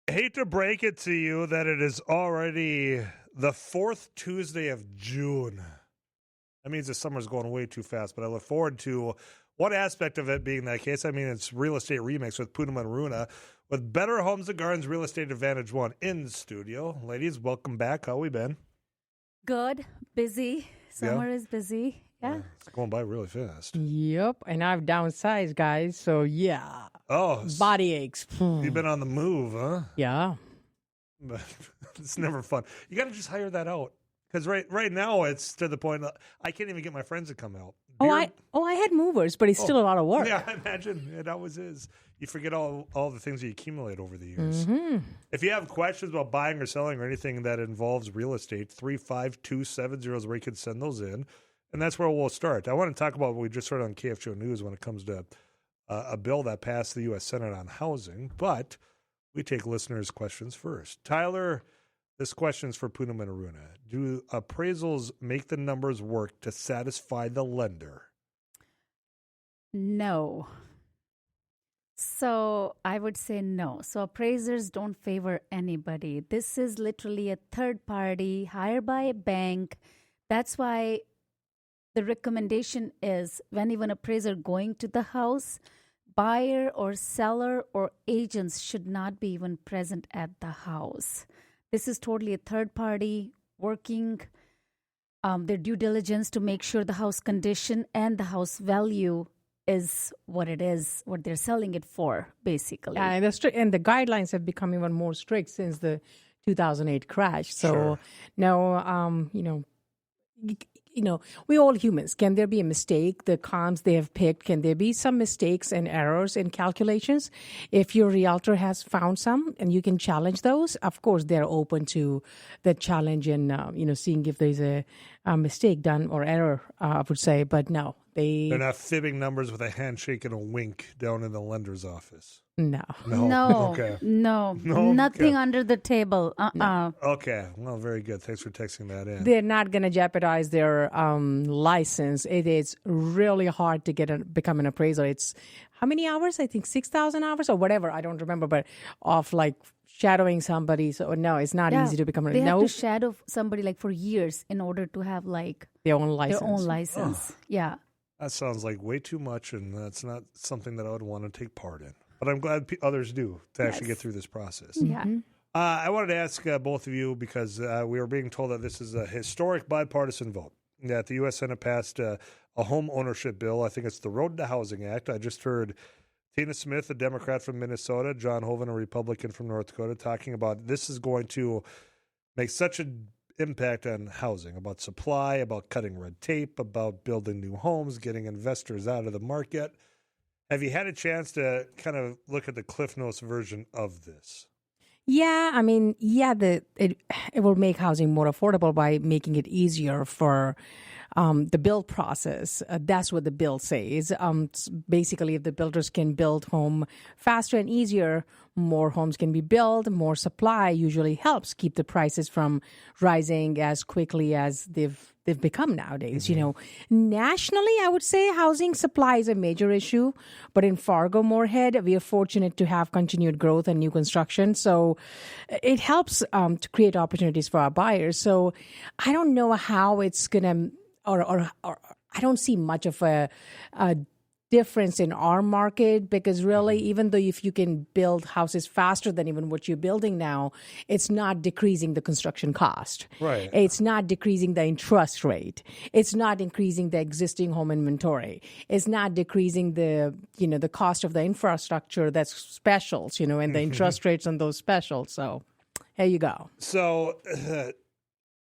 Hate to break it to you that it is already the fourth Tuesday of June. That means the summer's going way too fast, but I look forward to one aspect of it being that case. I mean, it's Real Estate Remix with Poonam and Aruna with Better Homes and Gardens Real Estate Advantage 1 in the studio. Ladies, welcome back. How we been? Good. Busy. Summer is busy. Yeah. It's going by really fast. Yep. And I've downsized, guys. So, yeah. Oh. Body aches. You've been on the move, huh? Yeah. But it's never fun. You got to just hire that out. Because right now it's to the point I can't even get my friends to come out. I had movers, but it's still a lot of work. Yeah, I imagine it always is. You forget all the things you accumulate over the years. Mm-hmm. If you have questions about buying or selling or anything that involves real estate, 35270 is where you can send those in. And that's where we'll start. I want to talk about what we just heard on KFGO News when it comes to a bill that passed the U.S. Senate on housing. But we take listeners' questions first. Tyler, this question's for Poonam and Aruna. Do appraisals make the numbers work to satisfy the lender? No. So I would say no. So appraisers don't favor anybody. This is literally a third party hired by a bank. That's why the recommendation is when even appraiser going to the house, buyer or seller or agents should not be even present at the house. This is totally a third party working their due diligence to make sure the house condition and the house value is what it is, what they're selling it for, basically. Yeah, and the guidelines have become even more strict since the 2008 crash. So now, we're all humans. Can there be a mistake? The comps they have picked, can there be some mistakes and errors in calculations? If your realtor has found some and you can challenge those, of course, they're open to the challenge and, seeing if there's a mistake done or error, I would say. But no, they're not fibbing numbers with a handshake and a wink down in the lender's office. No. Okay. No. Nothing under the table. No. Okay. Well, very good. Thanks for texting that in. They're not going to jeopardize their license. It is really hard to become an appraiser. It's how many hours? I think 6,000 hours or whatever. I don't remember, but of shadowing somebody. So no, it's not easy to become They have to shadow somebody for years in order to have their own license. Oh. Yeah. That sounds like way too much, and that's not something that I would want to take part in. But I'm glad others do to actually get through this process. Yeah. I wanted to ask both of you because we were being told that this is a historic bipartisan vote, that the U.S. Senate passed a home ownership bill. I think it's the Road to Housing Act. I just heard Tina Smith, a Democrat from Minnesota, John Hoeven, a Republican from North Dakota, talking about this is going to make such an impact on housing, about supply, about cutting red tape, about building new homes, getting investors out of the market. Have you had a chance to kind of look at the Cliff Notes version of this? Yeah, I mean, it will make housing more affordable by making it easier for the build process. That's what the bill says. Basically, if the builders can build home faster and easier, more homes can be built. More supply usually helps keep the prices from rising as quickly as they've become nowadays. Mm-hmm. Nationally, I would say housing supply is a major issue. But in Fargo-Moorhead, we are fortunate to have continued growth and new construction. So it helps to create opportunities for our buyers. So I don't know how it's going to, or I don't see much of a difference in our market because really, even though if you can build houses faster than even what you're building now, it's not decreasing the construction cost. Right. It's not decreasing the interest rate. It's not increasing the existing home inventory. It's not decreasing the cost of the infrastructure that's specials, and the interest rates on those specials. So here you go. So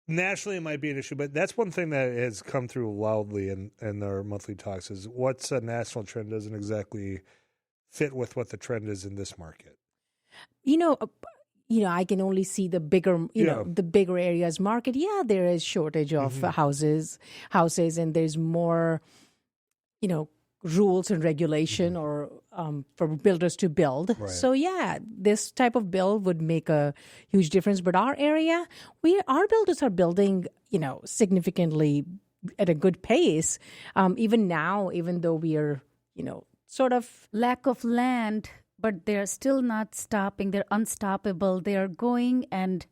nationally, it might be an issue, but that's one thing that has come through loudly in our monthly talks is what's a national trend doesn't exactly fit with what the trend is in this market. I can only see the bigger, the bigger areas market. Yeah, there is shortage of houses, and there's more, rules and regulation or for builders to build. Right. So yeah, this type of bill would make a huge difference. But our area, our builders are building, significantly at a good pace. Even now, even though we are, sort of lack of land, but they're still not stopping. They're unstoppable. They are going, and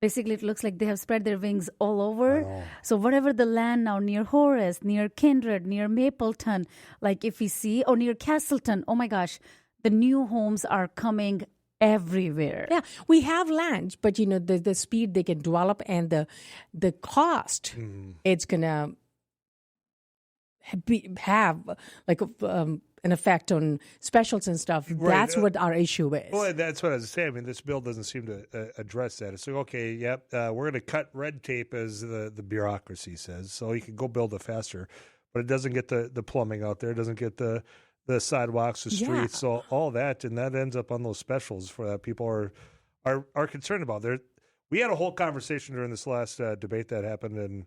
basically it looks like they have spread their wings all over. So whatever the land now near Horace, near Kindred, near Mapleton, like if we see, or near Castleton, oh my gosh, the new homes are coming everywhere. Yeah, we have land, but the speed they can develop and the cost, it's gonna have like an effect on specials and stuff. Right. That's what our issue is. Well, that's what I was saying. I mean, this bill doesn't seem to address that. It's like, okay, yep, we're going to cut red tape, as the bureaucracy says, so you can go build it faster, but it doesn't get the plumbing out there. It doesn't get the sidewalks, the streets, so all that, and that ends up on those specials for that people are concerned about. We had a whole conversation during this last debate that happened in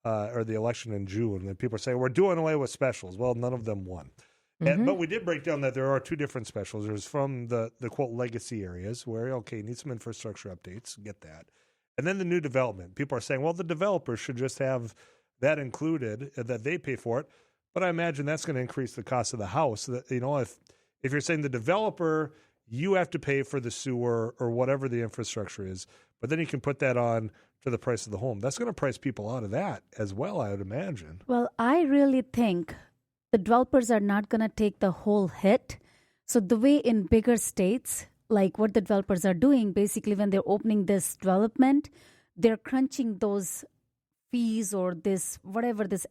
or the election in June, and people are saying we're doing away with specials. Well, none of them won. But we did break down that there are two different specials. There's from the quote legacy areas where, okay, need some infrastructure updates, get that. And then the new development. People are saying, well, the developers should just have that included, that they pay for it. But I imagine that's going to increase the cost of the house. If you're saying the developer, you have to pay for the sewer or whatever the infrastructure is, but then you can put that on to the price of the home. That's going to price people out of that as well, I would imagine. Well, I really think the developers are not going to take the whole hit. So the way in bigger states, like what the developers are doing, basically when they're opening this development, they're crunching those fees or this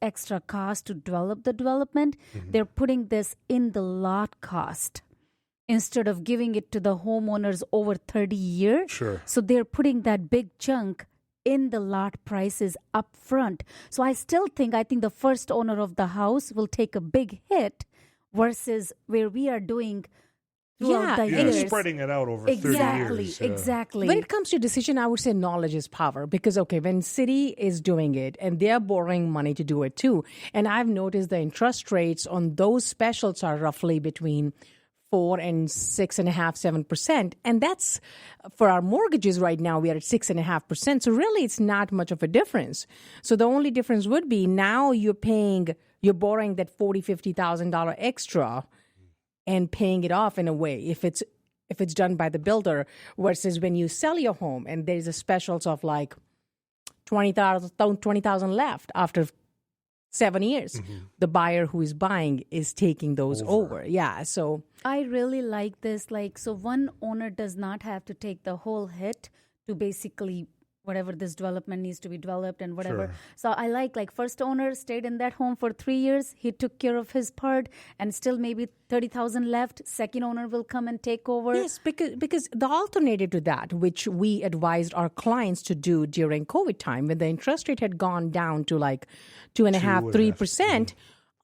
extra cost to develop the development. They're putting this in the lot cost instead of giving it to the homeowners over 30 years. Sure. So they're putting that big chunk in the lot prices up front. So I think the first owner of the house will take a big hit versus where we are doing throughout the years. Spreading it out over 30 years. Exactly. When it comes to decision, I would say knowledge is power, because, okay, when city is doing it and they're borrowing money to do it too, and I've noticed the interest rates on those specials are roughly between 4 and 6.5%, 7%. And that's for our mortgages right now, we are at 6.5%. So really it's not much of a difference. So the only difference would be now you're borrowing that $40,000, $50,000 extra and paying it off in a way if it's done by the builder, versus when you sell your home and there's a specials of like $20,000 left after 7 years. The buyer who is buying is taking those over. Yeah, so I really like this. So one owner does not have to take the whole hit to basically whatever this development needs to be developed and whatever. Sure. So I like first owner stayed in that home for 3 years. He took care of his part and still maybe 30,000 left. Second owner will come and take over. yes, because the alternative to that, which we advised our clients to do during COVID time, when the interest rate had gone down to like 2.5%, 3%,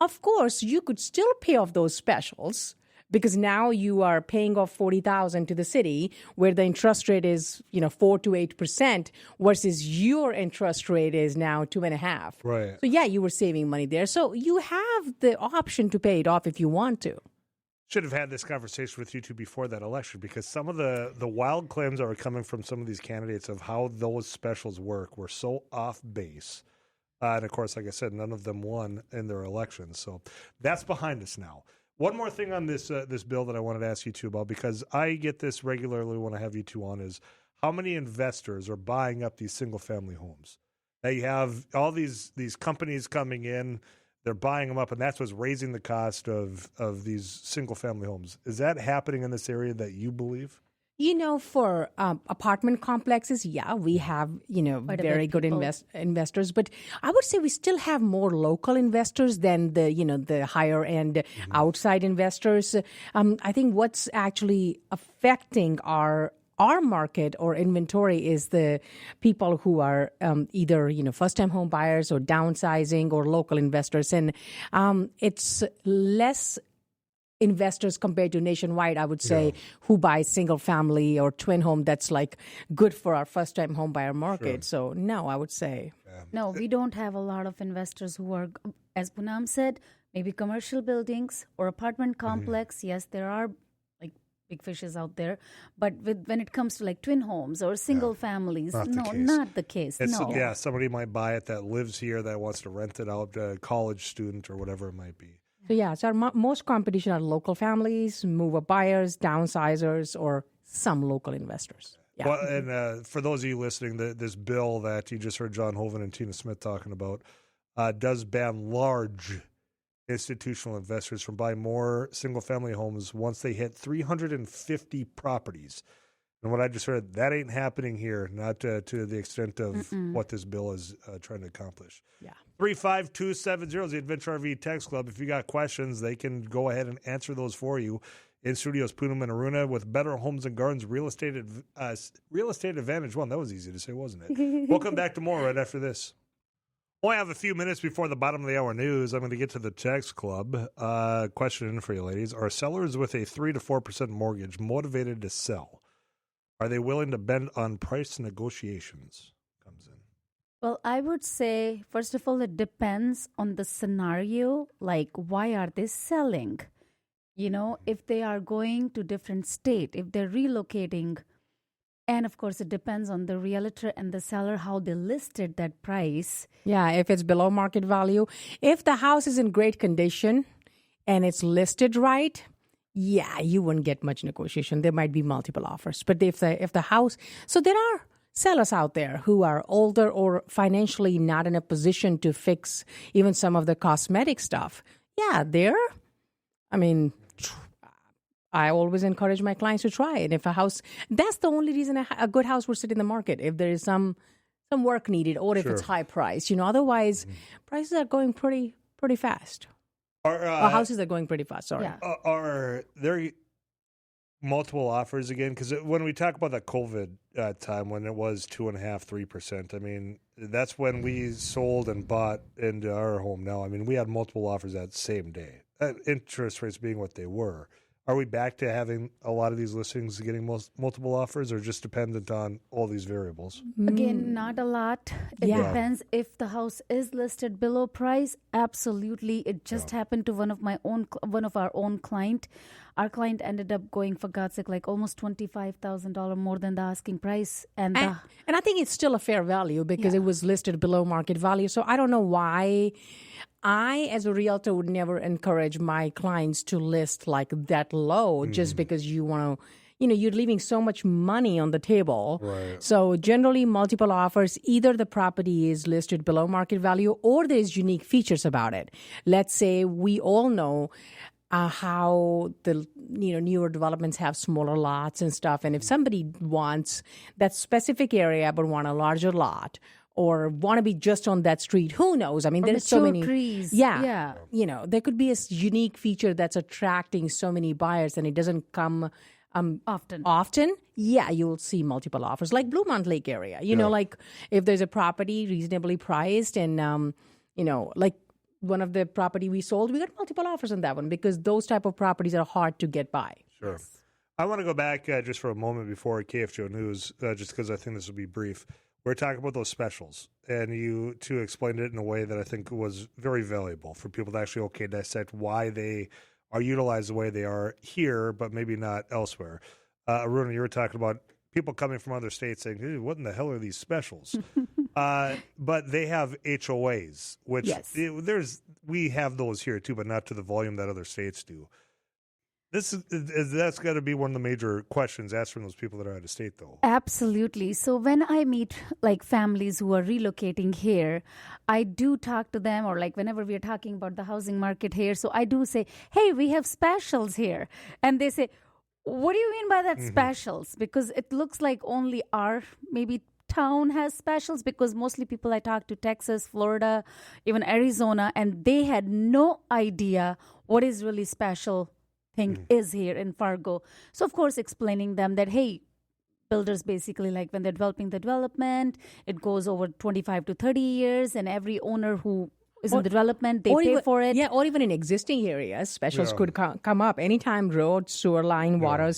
of course you could still pay off those specials, because now you are paying off $40,000 to the city, where the interest rate is 4 to 8%, versus your interest rate is now 2.5%. Right. So yeah, you were saving money there. So you have the option to pay it off if you want to. Should have had this conversation with you two before that election, because some of the wild claims that were coming from some of these candidates of how those specials work were so off base. And of course, like I said, none of them won in their elections. So that's behind us now. One more thing on this bill that I wanted to ask you two about, because I get this regularly when I have you two on, is how many investors are buying up these single-family homes? Now you have all these companies coming in, they're buying them up, and that's what's raising the cost of these single-family homes. Is that happening in this area that you believe? For apartment complexes, yeah, we have, very good investors. But I would say we still have more local investors than the higher end outside investors. I think what's actually affecting our market or inventory is the people who are either, first-time home buyers or downsizing or local investors. And it's less investors compared to nationwide, I would say, who buy single family or twin home. That's like good for our first time home buyer market. So no, I would say. No, we don't have a lot of investors who are, as Poonam said, maybe commercial buildings or apartment complex. Yes, there are like big fishes out there. But when it comes to like twin homes or single families, not the case. Somebody might buy it that lives here that wants to rent it out to a college student or whatever it might be. So so our most competition are local families, move-up buyers, downsizers, or some local investors. Yeah. Well, and for those of you listening, this bill that you just heard John Hoven and Tina Smith talking about does ban large institutional investors from buying more single-family homes once they hit 350 properties. And what I just heard, that ain't happening here, not to the extent of what this bill is trying to accomplish. Yeah. 35270 is the Adventure RV Text Club. If you got questions, they can go ahead and answer those for you. In studios, Poonam and Aruna with Better Homes and Gardens Real Estate Advantage. Well, that was easy to say, wasn't it? We'll come back to more right after this. Only have a few minutes before the bottom of the hour news. I'm going to get to the text club. Question for you, ladies. Are sellers with a 3 to 4% mortgage motivated to sell? Are they willing to bend on price negotiations? Comes in. Well, I would say, first of all, it depends on the scenario. Like, why are they selling? You know, if they are going to different state, if they're relocating, and of course, it depends on the realtor and the seller, how they listed that price. Yeah, if it's below market value. If the house is in great condition and it's listed right, yeah, you wouldn't get much negotiation. There might be multiple offers. But if the house... So there are sellers out there who are older or financially not in a position to fix even some of the cosmetic stuff. Yeah, I always encourage my clients to try it. If a house, that's the only reason a good house will sit in the market. If there is some work needed, or if it's high price, otherwise prices are going pretty fast. Or houses are going pretty fast. Sorry. Yeah. Are there multiple offers again? Because when we talk about that COVID time when it was 2.5%, 3%, I mean, that's when we sold and bought into our home. Now, I mean, we had multiple offers that same day. Interest rates being what they were. Are we back to having a lot of these listings getting multiple offers, or just dependent on all these variables? Again, not a lot. It depends. If the house is listed below price, absolutely. It just happened to one of our own client. Our client ended up going, for God's sake, like almost $25,000 more than the asking price. And I think it's still a fair value because it was listed below market value. So I don't know why I, as a realtor, would never encourage my clients to list like that low just because you want to, you're leaving so much money on the table. Right. So generally, multiple offers, either the property is listed below market value or there's unique features about it. Let's say we all know how the newer developments have smaller lots and stuff. And if somebody wants that specific area but want a larger lot, or want to be just on that street, who knows? I mean, there's so many trees. Yeah. There could be a unique feature that's attracting so many buyers, and it doesn't come often. Yeah, you'll see multiple offers, like Blue Mountain Lake area. Like if there's a property reasonably priced, and like one of the property we sold, we got multiple offers on that one because those type of properties are hard to get by. Sure. Yes. I want to go back just for a moment before KFGO News, just because I think this will be brief. We're talking about those specials, and you two explained it in a way that I think was very valuable for people to actually dissect why they are utilized the way they are here, but maybe not elsewhere. Aruna, you were talking about people coming from other states saying, hey, what in the hell are these specials? But they have HOAs, which we have those here too, but not to the volume that other states do. That's got to be one of the major questions asked from those people that are out of state, though. Absolutely. So when I meet like families who are relocating here, I do talk to them, or like whenever we are talking about the housing market here, so I do say, hey, we have specials here. And they say, what do you mean by that specials? Because it looks like only our maybe town has specials, because mostly people I talk to, Texas, Florida, even Arizona, and they had no idea what is really special thing is here in Fargo. So, of course, explaining them that, hey, builders basically, like when they're developing the development, it goes over 25 to 30 years, and every owner who is in the development, they pay for it. Yeah, or even in existing areas, specials could come up. Anytime roads, sewer line, water,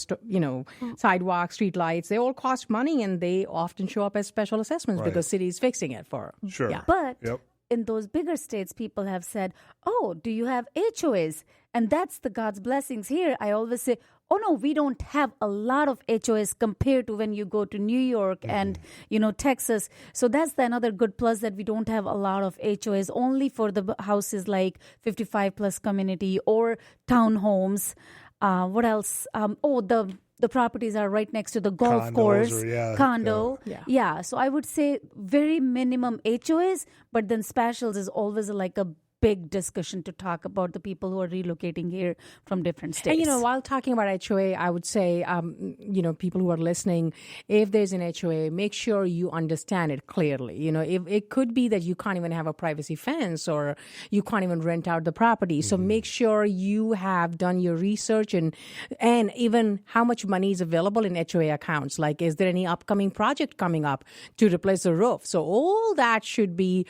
sidewalks, street lights, they all cost money, and they often show up as special assessments because city's fixing it for. Sure. Yeah. But in those bigger states, people have said, oh, do you have HOAs? And that's the God's blessings here. I always say, oh no, we don't have a lot of HOAs compared to when you go to New York and, Texas. So that's another good plus, that we don't have a lot of HOAs, only for the houses like 55 plus community or townhomes. What else? The properties are right next to the golf Condos course, or, condo. Yeah. Yeah. So I would say very minimum HOAs, but then specials is always like a big discussion to talk about the people who are relocating here from different states. And, while talking about HOA, I would say, people who are listening, if there's an HOA, make sure you understand it clearly. If it could be that you can't even have a privacy fence or you can't even rent out the property. So make sure you have done your research and even how much money is available in HOA accounts. Like, is there any upcoming project coming up to replace the roof? So all that should be,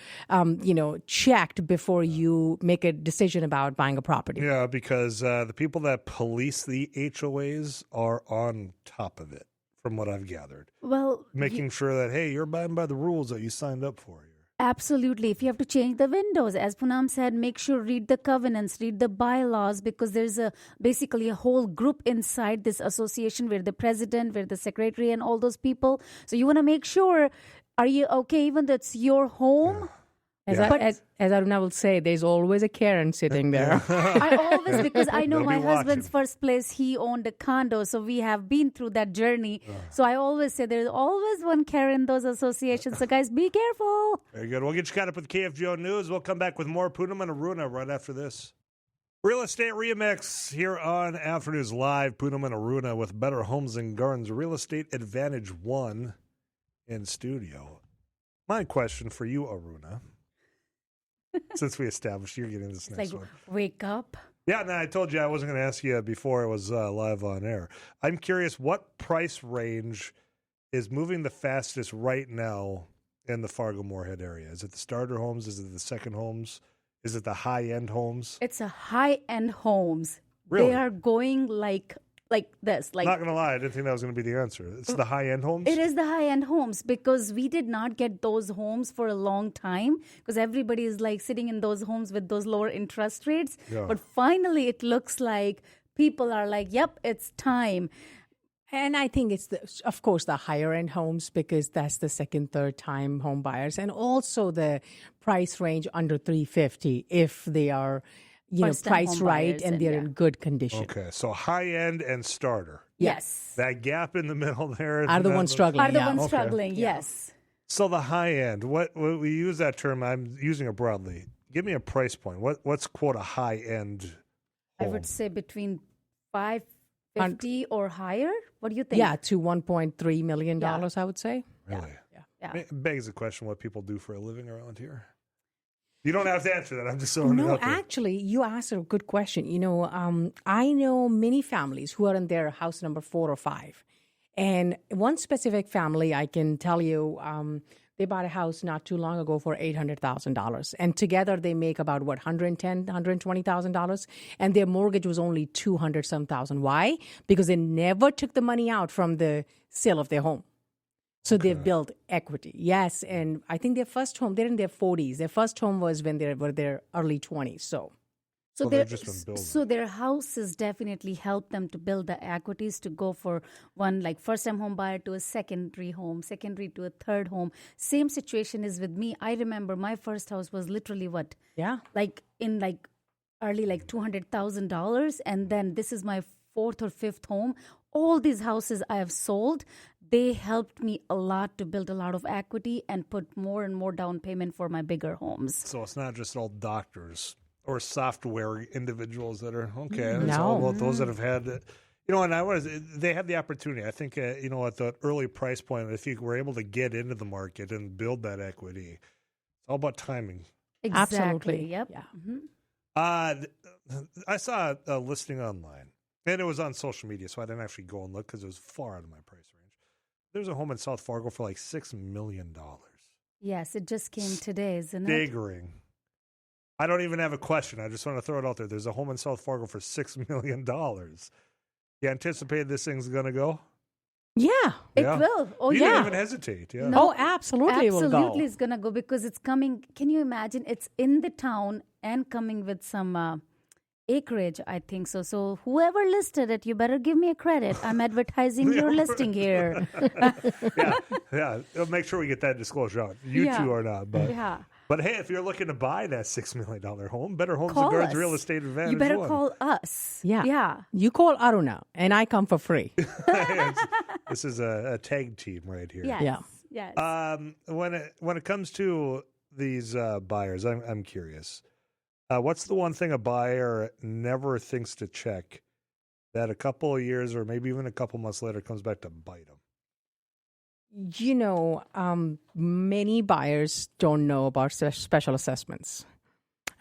checked before you make a decision about buying a property. Yeah, because the people that police the HOAs are on top of it, from what I've gathered. Well, Making sure that, hey, you're abiding by the rules that you signed up for. absolutely. If you have to change the windows, as Poonam said, make sure read the covenants, read the bylaws, because there's basically a whole group inside this association where the president, where the secretary, and all those people. So you want to make sure, are you okay, even though it's your home? As Aruna will say, there's always a Karen sitting there. I always, because I know They'll my be husband's watching. first place, he owned a condo, so we have been through that journey. So I always say there's always one Karen in those associations. So guys, be careful. Very good. We'll get you caught up with KFGO News. We'll come back with more Poonam and Aruna right after this. Real Estate Remix here on Afternoons Live. Poonam and Aruna with Better Homes and Gardens. Real Estate Advantage 1 in studio. My question for you, Aruna. Since we established you're getting this next Like, one. wake up. Yeah, no, I told you I wasn't going to ask you before it was live on air. I'm curious, what price range is moving the fastest right now in the Fargo-Moorhead area? Is it the starter homes? Is it the second homes? Is it the high-end homes? It's a high-end homes. Really? They are going like this. Like, Not going to lie, I didn't think that was going to be the answer. It's the high-end homes? it is the high-end homes, because we did not get those homes for a long time, because everybody is like sitting in those homes with those lower interest rates. Yeah. But finally, it looks like people are like, yep, it's time. And I think it's, of course, the higher end homes, because that's the second, third time home buyers, and also the price range under $350 if they are, First-time priced home right buyers and they're yeah. in good condition. Okay, so high-end and starter. Yes. That gap in the middle there. Are the ones struggling? Are the yeah. ones Okay. struggling, Yeah. yes. So the high-end, what we use that term, I'm using it broadly. Give me a price point. What's, quote, a high-end I home? would say between $550 or higher. What do you think? Yeah, to $1.3 million, Yeah. I would say. Really? Yeah. It begs the question what people do for a living around here. You don't have to answer that. I'm just throwing it No, out there. actually, you asked a good question. I know many families who are in their house number 4 or 5. And one specific family, I can tell you, they bought a house not too long ago for $800,000. And together they make about, $110,000, $120,000. And their mortgage was only $200-some thousand. Why? Because they never took the money out from the sale of their home. So they've built equity. Yes, and I think their first home, they're in their 40s. Their first home was when they were their early 20s. So So they've just been building. So their houses definitely help them to build the equities to go for one, like first-time home buyer to a secondary home, secondary to a third home. Same situation is with me. I remember my first house was literally what? yeah. Like in like early like $200,000, and then this is my 4th or 5th home. All these houses I have sold, they helped me a lot to build a lot of equity and put more and more down payment for my bigger homes. So it's not just all doctors or software individuals that are, okay, it's No. all about those that have had, they have the opportunity. I think, at the early price point, if you were able to get into the market and build that equity, it's all about timing. Exactly. Absolutely. Yep. Yeah. I saw a listing online, and it was on social media, so I didn't actually go and look because it was far out of my price range. There's a home in South Fargo for like $6 million. Yes, it just came today, isn't it? Staggering. I don't even have a question. I just want to throw it out there. There's a home in South Fargo for $6 million. You anticipate this thing's going to go? Yeah. It Yeah. will. Oh, You yeah. didn't even hesitate. Yeah. No. Oh, absolutely, it will Absolutely, go. it's going to go because it's coming. Can you imagine? It's in the town and coming with some acreage, I think so. So whoever listed it, you better give me a credit. I'm advertising your listing here. Yeah. Make sure we get that disclosure out. You two are not, but Yeah. But hey, if you're looking to buy that $6 million home, Better Homes Call and Gardens us. Real Estate Advantage. You better One. call us. Yeah. Yeah. You call Aruna, and I come for free. This is a tag team right here. Yes. Yeah. Yes. When it comes to these buyers, I'm curious. What's the one thing a buyer never thinks to check that a couple of years or maybe even a couple months later comes back to bite them? Many buyers don't know about special assessments.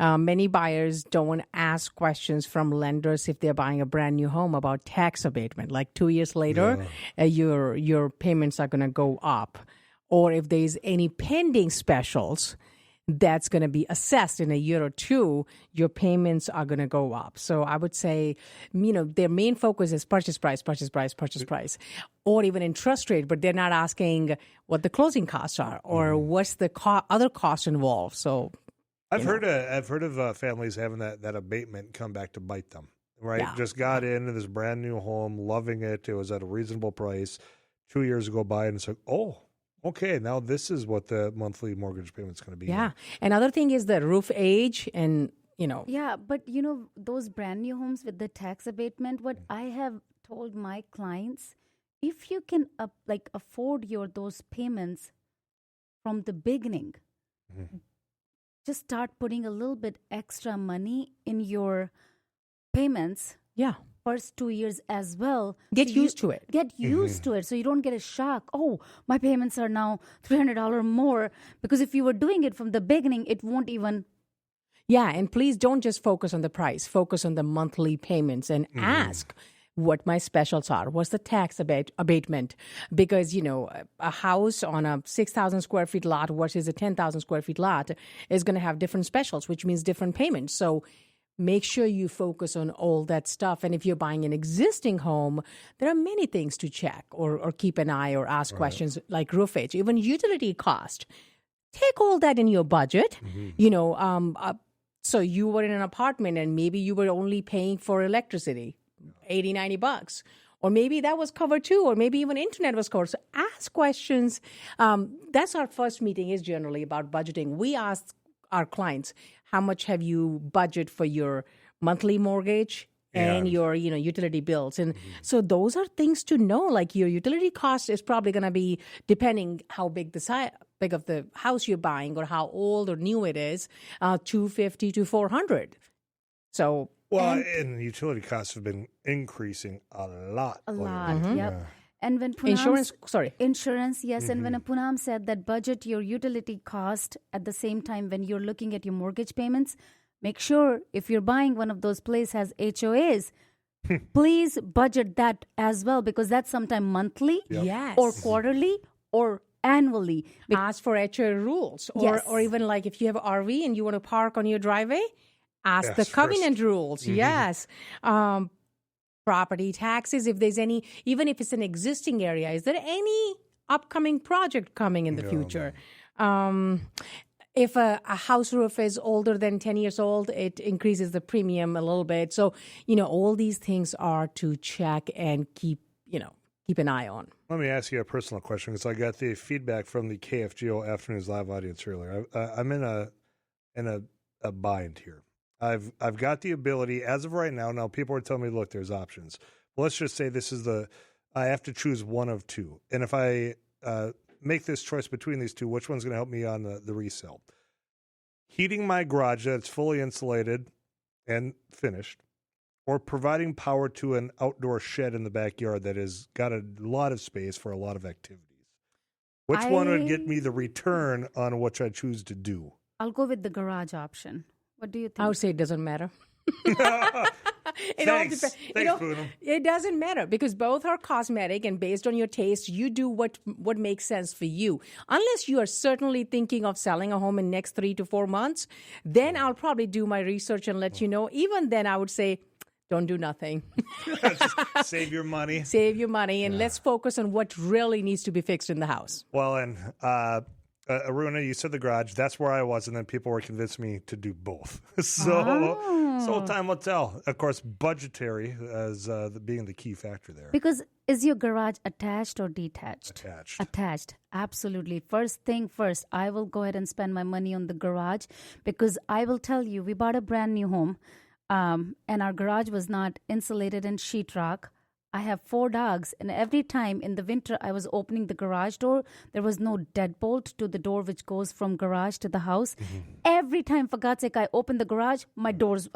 Many buyers don't ask questions from lenders if they're buying a brand new home about tax abatement. Like 2 years later, your payments are going to go up. Or if there's any pending specials that's going to be assessed in a year or two, your payments are going to go up. So I would say, their main focus is purchase price, or even interest rate, but they're not asking what the closing costs are or what's the other cost involved. So I've heard of families having that abatement come back to bite them. Right, Yeah. Just got into this brand new home, loving it. It was at a reasonable price. 2 years go by, and it's like, oh. Okay, now this is what the monthly mortgage payment's going to be. Yeah. Another thing is the roof age and, Yeah, but those brand new homes with the tax abatement, what I have told my clients, if you can afford those payments from the beginning, just start putting a little bit extra money in your payments. Yeah. First 2 years as well. Get used to it. Get used to it so you don't get a shock. Oh, my payments are now $300 more. Because if you were doing it from the beginning, it won't even. Yeah, and please don't just focus on the price. Focus on the monthly payments and ask what my specials are. What's the tax abatement? Because, a house on a 6,000 square feet lot versus a 10,000 square feet lot is going to have different specials, which means different payments. So make sure you focus on all that stuff. And if you're buying an existing home, there are many things to check or keep an eye or ask questions like roof age, even utility cost. Take all that in your budget. So you were in an apartment and maybe you were only paying for electricity, $80-$90. Or maybe that was covered too, or maybe even internet was covered. So ask questions. That's our first meeting is generally about budgeting. We ask our clients, how much have you budget for your monthly mortgage and your utility bills? And so those are things to know. Like your utility cost is probably going to be, depending how big big of the house you're buying or how old or new it is, $250 to $400. So and utility costs have been increasing a lot. A lately. lot, yep. Yeah. And when Insurance, yes. And when Poonam said that budget your utility cost at the same time when you're looking at your mortgage payments, make sure if you're buying one of those places has HOAs, please budget that as well because that's sometime monthly or quarterly or annually. Ask for HOA rules or even like if you have an RV and you want to park on your driveway, ask the covenant rules. Yes. Property taxes, if there's any, even if it's an existing area, is there any upcoming project coming in the future? If a house roof is older than 10 years old, it increases the premium a little bit. So, all these things are to check and keep an eye on. Let me ask you a personal question because I got the feedback from the KFGO Afternoons Live audience earlier. I'm in a bind here. I've got the ability as of right now. Now people are telling me, look, there's options. Well, let's just say I have to choose one of two. And if I make this choice between these two, which one's going to help me on the resale? Heating my garage that's fully insulated and finished, or providing power to an outdoor shed in the backyard that has got a lot of space for a lot of activities. Which one would get me the return on what I choose to do? I'll go with the garage option. What do you think? I would say it doesn't matter. Thanks, Poonam. It doesn't matter because both are cosmetic and based on your taste, you do what makes sense for you. Unless you are certainly thinking of selling a home in next 3 to 4 months, then I'll probably do my research and let you know. Even then, I would say, don't do nothing. Just save your money. Save your money and let's focus on what really needs to be fixed in the house. Well, and Aruna, you said the garage. That's where I was, and then people were convincing me to do both. So time will tell. Of course, budgetary as being the key factor there. Because is your garage attached or detached? Attached. Attached. Absolutely. First thing first, I will go ahead and spend my money on the garage because I will tell you, we bought a brand new home and our garage was not insulated in sheetrock. I have 4 dogs, and every time in the winter I was opening the garage door, there was no deadbolt to the door which goes from garage to the house. Mm-hmm. Every time, for God's sake, I opened the garage, my dogs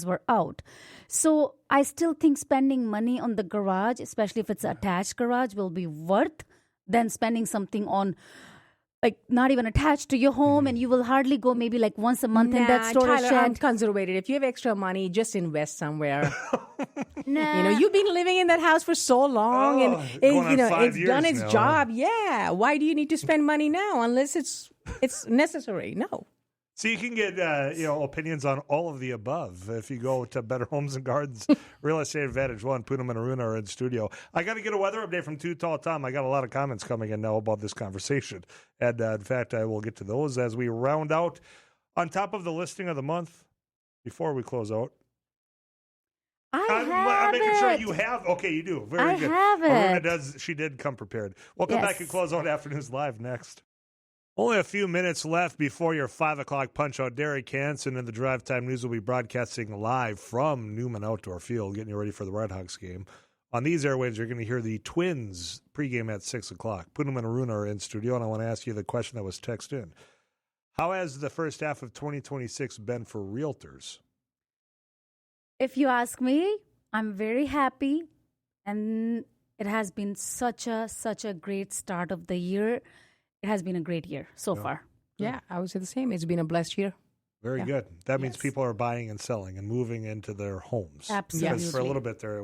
were out. So I still think spending money on the garage, especially if it's an attached garage, will be worth than spending something on like not even attached to your home, and you will hardly go maybe like once a month in that storage Tyler, shed. I'm conservative. If you have extra money, just invest somewhere. Nah. You know, you've been living in that house for so long, and it's done its job. Yeah. Why do you need to spend money now unless it's necessary? No. So you can get opinions on all of the above if you go to Better Homes and Gardens Real Estate Advantage 1. Poonam and Aruna are in studio. I got to get a weather update from Too Tall Tom. I got a lot of comments coming in now about this conversation. And in fact, I will get to those as we round out. On top of the listing of the month, before we close out. I'm making sure you have. Okay, you do. Very good. I have it. Aruna she did come prepared. We'll come back and close out Afternoons Live next. Only a few minutes left before your 5 o'clock punch-out. Derek Hansen and the Drive Time News will be broadcasting live from Newman Outdoor Field, getting you ready for the Red Hawks game. On these airwaves, you're going to hear the Twins pregame at 6 o'clock. Poonam and Aruna are in studio, and I want to ask you the question that was texted in. How has the first half of 2026 been for realtors? If you ask me, I'm very happy, and it has been such a great start of the year. It has been a great year so far. Yeah, I would say the same. It's been a blessed year. Very good. That means people are buying and selling and moving into their homes. Absolutely. Because for a little bit there,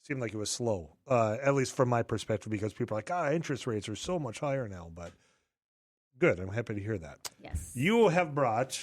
seemed like it was slow, at least from my perspective, because people are like, interest rates are so much higher now. But good. I'm happy to hear that. Yes. You have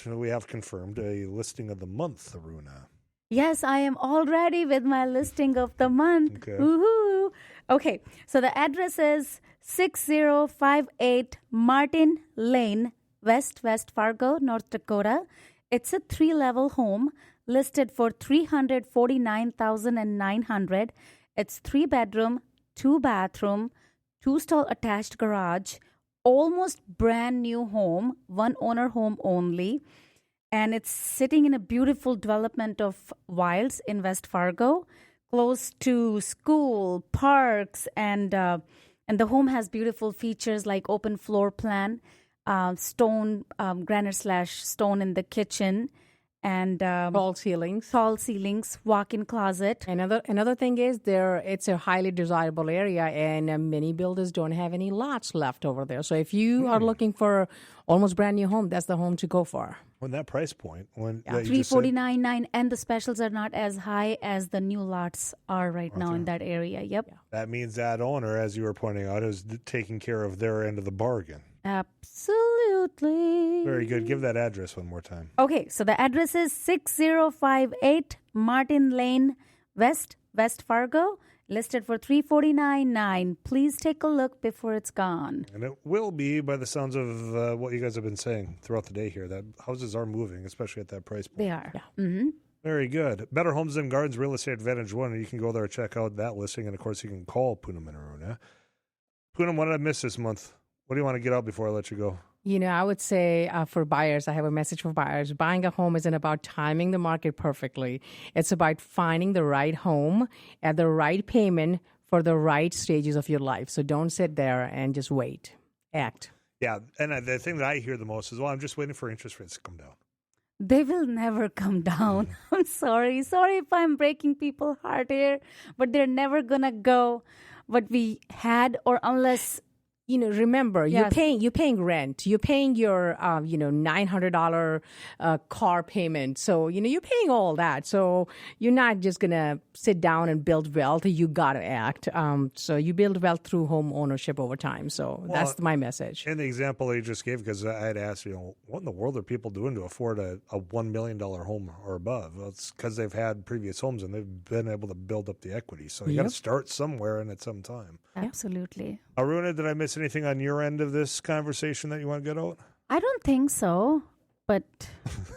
we have confirmed, a listing of the month, Aruna. Yes, I am all ready with my listing of the month. Okay. Woohoo! Okay, so the address is 6058 Martin Lane, West Fargo, North Dakota. It's a 3-level home listed for $349,900. It's 3-bedroom, 2-bathroom, 2-stall attached garage, almost brand new home, 1-owner home only. And it's sitting in a beautiful development of Wilds in West Fargo, close to school, parks, and the home has beautiful features like open floor plan, stone, granite/stone in the kitchen, and tall ceilings, walk-in closet. Another thing is it's a highly desirable area, and many builders don't have any lots left over there. So if you are looking for almost brand new home, that's the home to go for. When that price point, $349,900, and the specials are not as high as the new lots are right now in that area. Yep. Yeah. That means that owner, as you were pointing out, is taking care of their end of the bargain. Absolutely. Very good. Give that address one more time. Okay, so the address is 6058 Martin Lane, West Fargo, listed for $349,900. Please take a look before it's gone. And it will be, by the sounds of what you guys have been saying throughout the day here, that houses are moving, especially at that price point. They are. Yeah. Mm-hmm. Very good. Better Homes and Gardens Real Estate Advantage 1. You can go there and check out that listing. And, of course, you can call Poonam and Aruna. Poonam, what did I miss this month? What do you want to get out before I let you go? I would say for buyers, I have a message for buyers. Buying a home isn't about timing the market perfectly. It's about finding the right home at the right payment for the right stages of your life. So don't sit there and just wait. Act. Yeah, and the thing that I hear the most is, I'm just waiting for interest rates to come down. They will never come down. I'm sorry. Sorry if I'm breaking people's heart here, but they're never going to go what we had, or unless... remember, you're paying rent. You're paying your, $900 car payment. So, you're paying all that. So you're not just going to sit down and build wealth. You got to act. So you build wealth through home ownership over time. So that's my message. And the example that you just gave, because I had asked, what in the world are people doing to afford a $1 million home or above? Well, it's because they've had previous homes and they've been able to build up the equity. So you got to start somewhere and at some time. Absolutely. Aruna, did I miss anything on your end of this conversation that you want to get out? I don't think so, but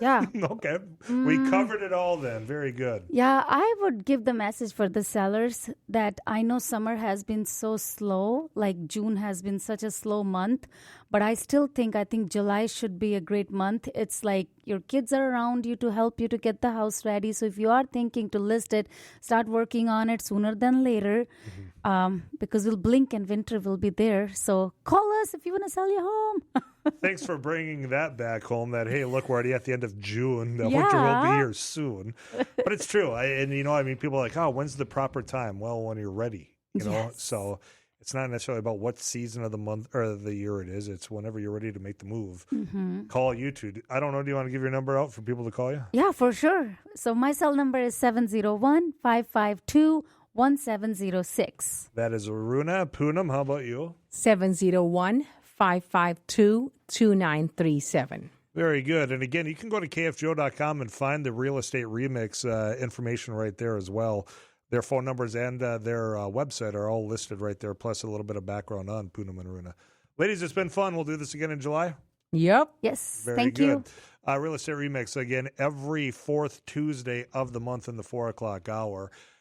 yeah. Okay. We covered it all then. Very good. Yeah, I would give the message for the sellers that I know summer has been so slow, like June has been such a slow month, but I think July should be a great month. It's like your kids are around you to help you to get the house ready. So if you are thinking to list it, start working on it sooner than later, because we'll blink and winter will be there. So call us if you want to sell your home. Thanks for bringing that back home. That, hey, look, we're already at the end of June. The winter will be here soon. But it's true. People are like, oh, when's the proper time? Well, when you're ready, you know. Yes. So it's not necessarily about what season of the month or the year it is. It's whenever you're ready to make the move. Call you two. I don't know. Do you want to give your number out for people to call you? Yeah, for sure. So my cell number is 701-552-1706. That is Aruna. Poonam, how about you? 701-552-2937. Very good. And again, you can go to kfjo.com and find the real estate remix information right there as well. Their phone numbers and their website are all listed right there, plus a little bit of background on Poonam and Aruna. Ladies, it's been fun. We'll do this again in July. Yep. Yes, Very thank good. you. Real estate remix, again, every fourth Tuesday of the month in the 4 o'clock hour.